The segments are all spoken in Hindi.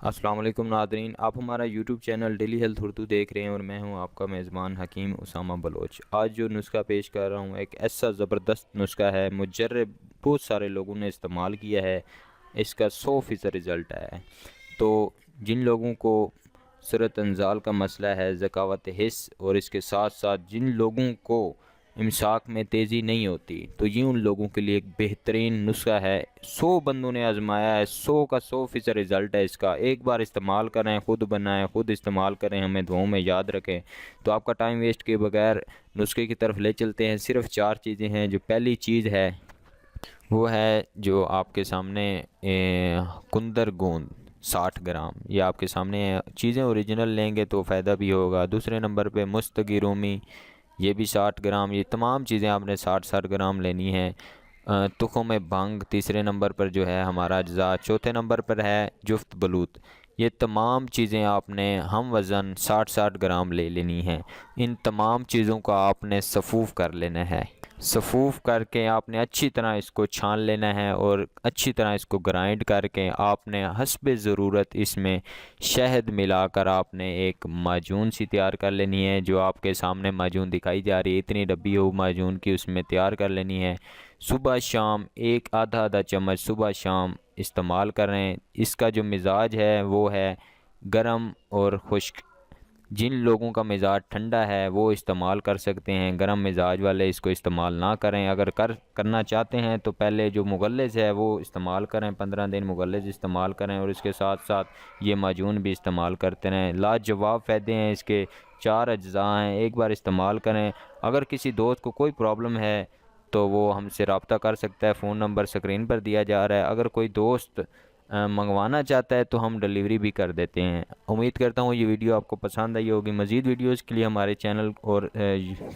अस्सलाम वालेकुम नादरीन, आप हमारा YouTube channel daily health Urdu देख रहे हैं और मैं हूं आपका मेज़बान हकीम उसामा बलोच। आज जो नुस्खा पेश कर रहा हूं एक ऐसा ज़बरदस्त नुस्खा है, मुजर्रब बहुत सारे लोगों ने इस्तेमाल किया है, इसका 100% रिज़ल्ट आया है। तो जिन लोगों को सूरत अंजाल का मसला है, ज़कावत हिस्स, और इसके साथ साथ जिन लोगों को इमसाक में तेज़ी नहीं होती, तो ये उन लोगों के लिए एक बेहतरीन नुस्खा है। 100 बंदों ने आजमाया है, 100 का 100% रिज़ल्ट है इसका। एक बार इस्तेमाल करें, ख़ुद बनाएं, ख़ुद इस्तेमाल करें, हमें दुआओं में याद रखें। तो आपका टाइम वेस्ट किए बगैर नुस्खे की तरफ ले चलते हैं। सिर्फ 4 चीज़ें हैं। जो पहली चीज़ है वो है जो आपके सामने कुंदर गोंद 60 ग्राम, ये आपके सामने है। चीज़ें ओरिजिनल लेंगे तो फ़ायदा भी होगा। दूसरे नंबर पे मुस्तगी रूमी, ये भी 60 ग्राम। ये तमाम चीज़ें आपने 60-60 ग्राम लेनी है। तुख़्म भंग तीसरे नंबर पर जो है हमारा अज्जा। चौथे नंबर पर है जुफ्त बलूत। ये तमाम चीज़ें आपने हम वज़न 60-60 ग्राम ले लेनी है। इन तमाम चीज़ों का आपने सफ़ूफ़ कर लेना है। सफ़ूफ़ करके आपने अच्छी तरह इसको छान लेना है और अच्छी तरह इसको ग्राइंड करके आपने हस्बे ज़रूरत इसमें शहद मिलाकर आपने एक माजून सी तैयार कर लेनी है। जो आपके सामने माजून दिखाई जा रही है, इतनी डब्बी हो माजून की, उसमें तैयार कर लेनी है। सुबह शाम एक आधा चम्मच सुबह शाम इस्तेमाल करें। इसका जो मिजाज है वो है गरम और खुश्क। जिन लोगों का मिजाज ठंडा है वो इस्तेमाल कर सकते हैं, गर्म मिजाज वाले इसको इस्तेमाल ना करें। अगर करना चाहते हैं तो पहले जो मुगल्लिज़ है वो इस्तेमाल करें, 15 दिन मुगल्लिज़ इस्तेमाल करें और इसके साथ साथ ये माजून भी इस्तेमाल करते रहें। लाजवाब फ़ायदे हैं इसके, 4 अज्जा हैं, एक बार इस्तेमाल करें। अगर किसी दोस्त को कोई प्रॉब्लम है तो वो हमसे रब्ता कर सकता है, फ़ोन नंबर स्क्रीन पर दिया जा रहा है। अगर कोई दोस्त मंगवाना चाहता है तो हम डिलीवरी भी कर देते हैं। उम्मीद करता हूँ ये वीडियो आपको पसंद आई होगी। मज़ीद वीडियोज़ के लिए हमारे चैनल और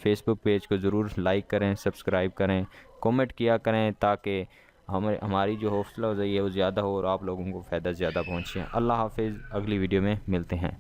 फेसबुक पेज को ज़रूर लाइक करें, सब्सक्राइब करें, कमेंट किया करें, ताकि हमारी जो हौसला अफजाई है वो ज़्यादा हो और आप लोगों को फ़ायदा ज़्यादा पहुँचे। अल्लाह हाफिज़, अगली वीडियो में मिलते हैं।